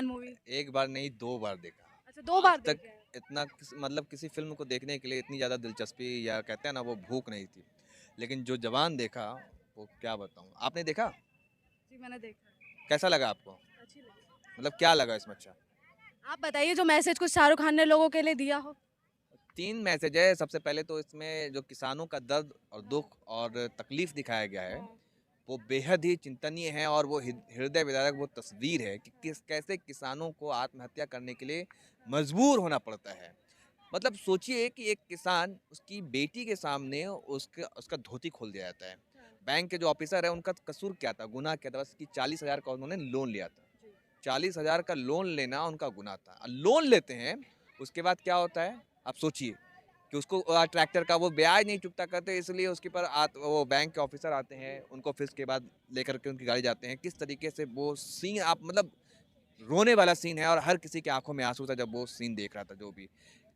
जवान मूवी? एक बार नहीं 2 बार देखा। अच्छा, 2 बार आज तक देखे हैं। इतना मतलब किसी फ़िल्म को देखने के लिए इतनी ज़्यादा दिलचस्पी या कहते हैं ना वो भूख नहीं थी। लेकिन जो जवान देखा वो क्या बताऊँ। आपने देखा? जी, मैंने देखा है। कैसा लगा आपको? अच्छी लगी। मतलब क्या लगा इसमें अच्छा? आप बताइए जो मैसेज कुछ शाहरुख खान ने लोगों के लिए दिया हो? 3 मैसेज है। सबसे पहले तो इसमें जो किसानों का दर्द और दुःख और तकलीफ़ दिखाया गया है, वो बेहद ही चिंतनीय है और वो हृदय विदारक वो तस्वीर है कि कैसे किसानों को आत्महत्या करने के लिए मजबूर होना पड़ता है। मतलब सोचिए कि एक किसान उसकी बेटी के सामने उसका उसका धोती खोल दिया जाता है। बैंक के जो ऑफिसर है उनका कसूर क्या था, गुनाह क्या था? बस कि 40,000 का उन्होंने लोन लिया था। 40,000 का लोन लेना उनका गुनाह था। लोन लेते हैं, उसके बाद क्या होता है? आप सोचिए कि उसको ट्रैक्टर का वो ब्याज नहीं चुकता करते, इसलिए उसके ऊपर वो बैंक के ऑफिसर आते हैं, उनको फिर उसके बाद लेकर के उनकी गाड़ी जाते हैं। किस तरीके से वो सीन आप मतलब रोने वाला सीन है और हर किसी की आंखों में आंसू था जब वो सीन देख रहा था जो भी।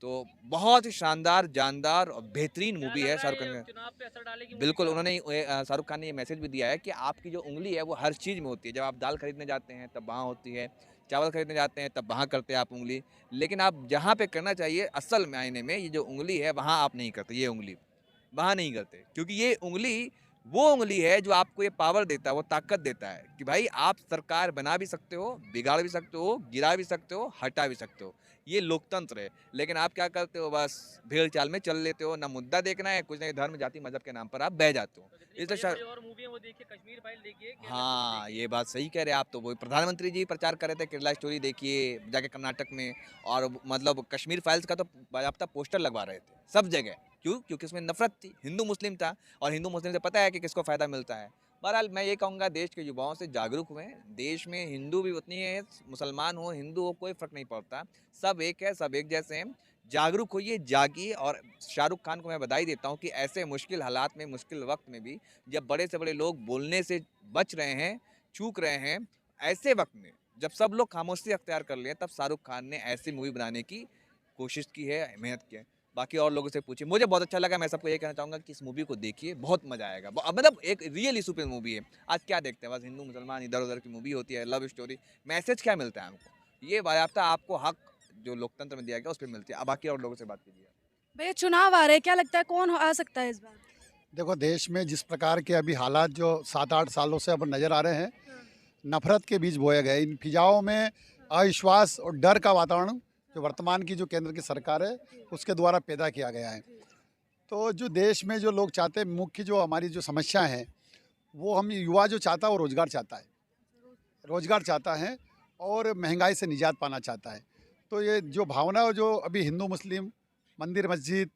तो बहुत ही शानदार, जानदार और बेहतरीन क्या मूवी लग है रहा है शाहरुख ये खान का। चुनाव पे असर डालेगी मूवी बिल्कुल, का? उन्होंने शाहरुख खान ने ये मैसेज भी दिया है कि आपकी जो उँगली है वो हर चीज़ में होती है। जब आप दाल खरीदने जाते हैं तब वहाँ होती है, चावल खरीदने जाते हैं तब वहाँ करते हैं आप उँगली। लेकिन आप जहाँ पे करना चाहिए असल मायने में ये जो उँगली है वहाँ आप नहीं करते ये उँगली। वहाँ नहीं करते क्योंकि ये उँगली वो उँगली है जो आपको ये पावर देता है, वो ताकत देता है कि भाई आप सरकार बना भी सकते हो, बिगाड़ भी सकते हो, गिरा भी सकते हो, हटा भी सकते हो। ये लोकतंत्र है। लेकिन आप क्या करते हो बस भेड़-चाल में चल लेते हो, ना मुद्दा देखना है, कुछ नहीं धर्म, जाति, मज़हब के नाम पर आप बह जाते हो। तो जितनी इसलिए बड़ी-बड़ी और मूवी है वो देखिए, कश्मीर फाइल देखिए, केरला स्टोरी हाँ, देखिए। ये बात सही कह रहे हैं आप तो। वही प्रधानमंत्री जी प्रचार कर रहे थे केरला स्टोरी देखिए, जाके कर्नाटक में और मतलब कश्मीर फाइल्स का तो बाज़ाब्ता पोस्टर लगवा रहे थे, सब जगह। क्यों? क्योंकि उसमें नफ़रत थी, हिंदू-मुस्लिम था और हिंदू-मुस्लिम से पता है कि किसको फ़ायदा मिलता है। बहरहाल मैं ये कहूँगा देश के युवाओं से जागरूक हुएँ, देश में हिंदू भी उतनी है, मुसलमान हो, हिंदू हो, कोई फ़र्क नहीं पड़ता। सब एक है, सब एक जैसे हैं। जागरूक होइए, जागिए और शाहरुख खान को मैं बधाई देता हूँ कि ऐसे मुश्किल हालात में, मुश्किल वक़्त में भी जब बड़े से बड़े लोग बोलने से बच रहे हैं, चूक रहे हैं, ऐसे वक़्त में जब सब लोग खामोशी अख्तियार कर लिए, तब शाहरुख खान ने ऐसी मूवी बनाने की कोशिश की है, मेहनत की है। बाकी और लोगों से पूछिए, मुझे बहुत अच्छा लगा, मैं सबको ये कहना चाहूँगा कि इस मूवी को देखिए, बहुत मज़ा आएगा। मतलब एक रियल इश्यू पे मूवी है। आज क्या देखते हैं, बस हिंदू-मुसलमान इधर-उधर की मूवी होती है, लव स्टोरी, मैसेज क्या मिलता है हमको? ये बाज़ाब्ता आपको हक जो लोकतंत्र में दिया गया, उस पे मिलती है। अब बाकी और लोगों से बात कीजिए। भैया चुनाव आ रहे हैं, क्या लगता है कौन आ सकता है इस बार? देखो देश में जिस प्रकार के अभी हालात जो 7-8 सालों से अब नज़र आ रहे हैं, नफ़रत के बीज बोए गए। इन फिजाओं में अविश्वास और डर का वातावरण जो वर्तमान की जो केंद्र की सरकार है, उसके द्वारा पैदा किया गया है। तो जो देश में जो लोग चाहते हैं, मुख्य जो हमारी जो समस्या है, वो हम युवा जो चाहता है वो रोज़गार चाहता है। रोज़गार चाहता है और महंगाई से निजात पाना चाहता है। तो ये जो भावना जो अभी हिंदू मुस्लिम, मंदिर मस्जिद,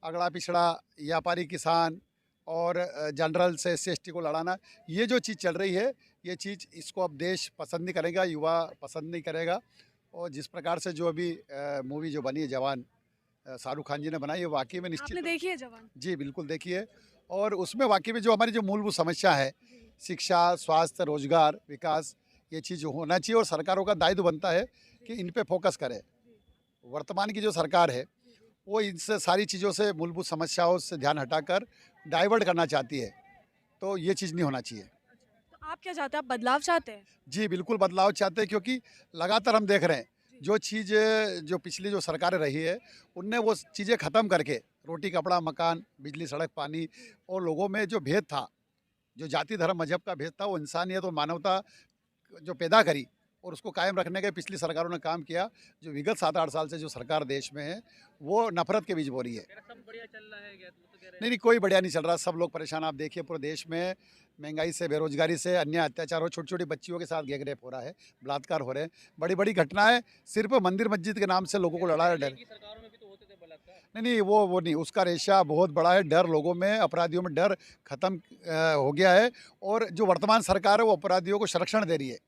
अगड़ा पिछड़ा, व्यापारी किसान और जनरल से एससी एसटी को लड़ाना, ये जो चीज़ चल रही है, ये चीज़ इसको अब देश पसंद नहीं करेगा, युवा पसंद नहीं करेगा। और जिस प्रकार से जो अभी मूवी जो बनी है जवान, शाहरुख खान जी ने बनाई है, वाकई में आपने निश्चित। देखी है जवान? जी बिल्कुल देखिए। और उसमें वाकई में जो हमारी जो मूलभूत समस्या है, शिक्षा, स्वास्थ्य, रोजगार, विकास, ये चीज़ होना चाहिए और सरकारों का दायित्व बनता है कि इन पे फोकस करें। वर्तमान की जो सरकार है, वो इनसे सारी चीज़ों से, मूलभूत समस्याओं से ध्यान हटाकर डाइवर्ट करना चाहती है। तो ये चीज़ नहीं होना चाहिए। तो आप क्या चाहते हैं? आप बदलाव चाहते हैं? जी बिल्कुल बदलाव चाहते हैं, क्योंकि लगातार हम देख रहे हैं जो चीज़ जो पिछली जो सरकारें रही है, उनने वो चीज़ें ख़त्म करके रोटी कपड़ा मकान, बिजली सड़क पानी, और लोगों में जो भेद था, जो जाति धर्म मजहब का भेद था, वो इंसानियत और मानवता जो पैदा करी और उसको कायम रखने के पिछली सरकारों ने काम किया। जो विगत 7-8 साल से जो सरकार देश में है, वो नफरत के बीज बो रही है। कह रहे सब बढ़िया चल रहा है क्या? तो कह रहे नहीं, नहीं, कोई बढ़िया नहीं चल रहा, सब लोग परेशान। आप देखिए पूरे देश में महंगाई से, बेरोजगारी से, अन्य अत्याचार हो, छोटी-छोटी बच्चियों के साथ गैंग रेप हो रहा है, बलात्कार हो रहे हैं, बड़ी-बड़ी घटनाएँ सिर्फ़ मंदिर मस्जिद के नाम से लोगों को लड़ाया पहले डर। की सरकारों में भी तो होते थे बलात्कार। नहीं, नहीं, वो नहीं, उसका रेशा बहुत बड़ा है, डर लोगों में, अपराधियों में डर खत्म हो गया है। और जो वर्तमान सरकार है, वो अपराधियों को संरक्षण दे रही है।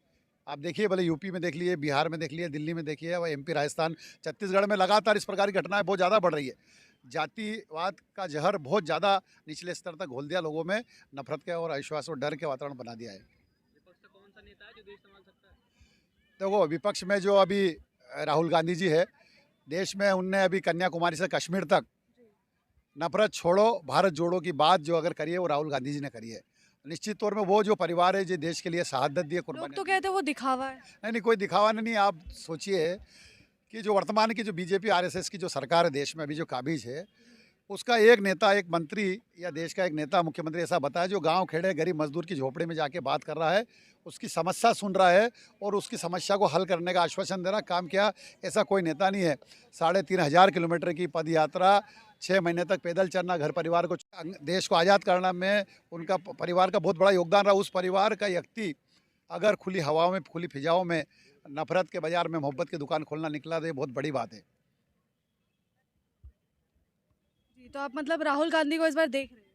आप देखिए, भले यूपी में देख लिए, बिहार में देख लिए, दिल्ली में देखिए, व एमपी, राजस्थान, छत्तीसगढ़ में लगातार इस प्रकार की घटनाएँ बहुत ज़्यादा बढ़ रही है। जातिवाद का ज़हर बहुत ज़्यादा निचले स्तर तक घोल दिया लोगों में, नफ़रत के और अविश्वास और डर के वातावरण बना दिया है। विपक्ष का कौन सा नेता है जो देश संभाल सकता है? देखो विपक्ष में जो अभी राहुल गांधी जी है, देश में उनने अभी कन्याकुमारी से कश्मीर तक नफ़रत छोड़ो, भारत जोड़ो की बात जो अगर करी है, वो राहुल गांधी जी ने करी है। निश्चित तौर में वो जो परिवार है जो देश के लिए शहादत दी है, लोग कुर्बानी तो दी। कहते हैं वो दिखावा है। नहीं नहीं, कोई दिखावा नहीं। आप सोचिए कि जो वर्तमान की जो बीजेपी आरएसएस की जो सरकार है देश में अभी जो काबिज है, उसका एक नेता, एक मंत्री या देश का एक नेता, मुख्यमंत्री ऐसा बताया जो गांव खेड़े गरीब मजदूर की झोपड़ी में जाके बात कर रहा है, उसकी समस्या सुन रहा है और उसकी समस्या को हल करने का आश्वासन दे रहा काम किया, ऐसा कोई नेता नहीं है। 3,500 किलोमीटर की पद यात्रा, 6 महीने तक पैदल चलना, घर परिवार को, देश को आज़ाद करना में उनका परिवार का बहुत बड़ा योगदान रहा। उस परिवार का व्यक्ति अगर खुली हवाओं में, खुली फिजाओं में, नफरत के बाजार में मोहब्बत की दुकान खोलना निकला तो ये बहुत बड़ी बात है। जी, तो आप मतलब राहुल गांधी को इस बार देख रहे हैं?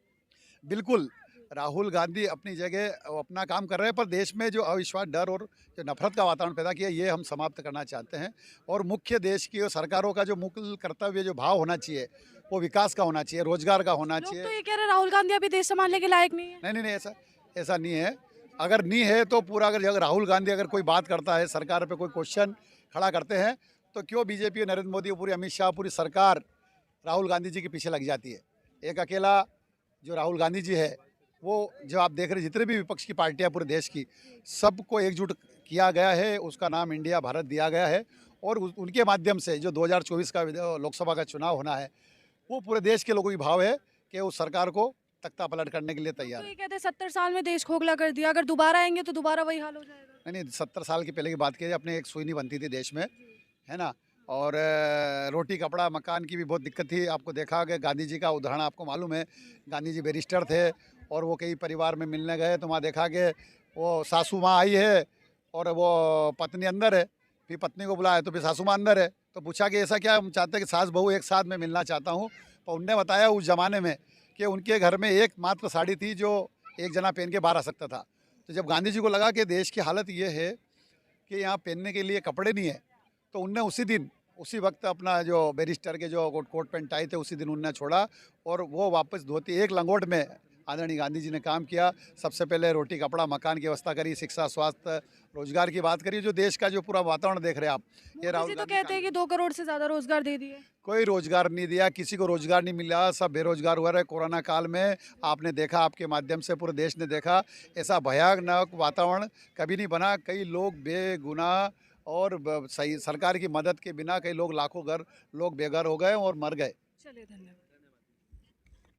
बिल्कुल, राहुल गांधी अपनी जगह अपना काम कर रहे हैं, पर देश में जो अविश्वास, डर और जो नफरत का वातावरण पैदा किया, ये हम समाप्त करना चाहते हैं। और मुख्य देश की और सरकारों का जो मुख्य कर्तव्य, जो भाव होना चाहिए, वो विकास का होना चाहिए, रोजगार का होना लोग चाहिए। तो ये कह रहे हैं राहुल गांधी अभी देश संभालने के लायक नहीं है। नहीं नहीं नहीं, ऐसा नहीं है। अगर नहीं है तो पूरा, अगर राहुल गांधी अगर कोई बात करता है, सरकार पे कोई क्वेश्चन खड़ा करते हैं, तो क्यों बीजेपी, नरेंद्र मोदी, पूरी अमित शाह, पूरी सरकार राहुल गांधी जी के पीछे लग जाती है? एक अकेला जो राहुल गांधी जी है, वो जो आप देख रहे हैं, जितने भी विपक्ष की पार्टियां पूरे देश की, सबको एकजुट किया गया है, उसका नाम इंडिया, भारत दिया गया है। और उनके माध्यम से जो 2024 का लोकसभा का चुनाव होना है, वो पूरे देश के लोगों की भाव है कि उस सरकार को तख्ता पलट करने के लिए तैयार तो है। ये कहते हैं 70 साल में देश खोखला कर दिया, अगर दोबारा आएंगे तो दोबारा वही हाल हो जाएगा। नहीं नहीं, 70 साल की पहले की बात कीजिए, अपने एक सुई नहीं बनती थी देश में, है ना। और रोटी कपड़ा मकान की भी बहुत दिक्कत थी। आपको देखा कि गांधी जी का उदाहरण आपको मालूम है, गांधी जी बैरिस्टर थे और वो कई परिवार में मिलने गए तो वहाँ देखा कि वो सासू माँ आई है और वो पत्नी अंदर है, फिर पत्नी को बुलाया तो फिर सासू माँ अंदर है, तो पूछा कि ऐसा क्या हम चाहते हैं कि सास बहू एक साथ में मिलना चाहता हूँ। तो उनने बताया उस ज़माने में कि उनके घर में एक मात्र साड़ी थी जो एक जना पहन के बाहर आ सकता था। तो जब गांधी जी को लगा कि देश की हालत ये है कि यहाँ पहनने के लिए कपड़े नहीं है, तो उनने उसी वक्त अपना जो बैरिस्टर के जो कोट पैंट टाई थे, उसी दिन उनने छोड़ा और वो वापस धोती, एक लंगोट में आदरणीय गांधी जी ने काम किया। सबसे पहले रोटी कपड़ा मकान की व्यवस्था करी, शिक्षा स्वास्थ्य रोजगार की बात करी। जो देश का जो पूरा वातावरण देख रहे हैं आप, ये मोदी राहुल जी तो गांधी कहते हैं कि 2 करोड़ से ज्यादा रोजगार दे दिए। कोई रोजगार नहीं दिया, किसी को रोजगार नहीं मिला, सब बेरोजगार हुआ रहे। कोरोना काल में आपने देखा, आपके माध्यम से पूरे देश ने देखा, ऐसा भयानक वातावरण कभी नहीं बना। कई लोग बेगुनाह और सही सरकार की मदद के बिना कई लोग, लाखों लोग बेघर हो गए और मर गए। चलिए, धन्यवाद।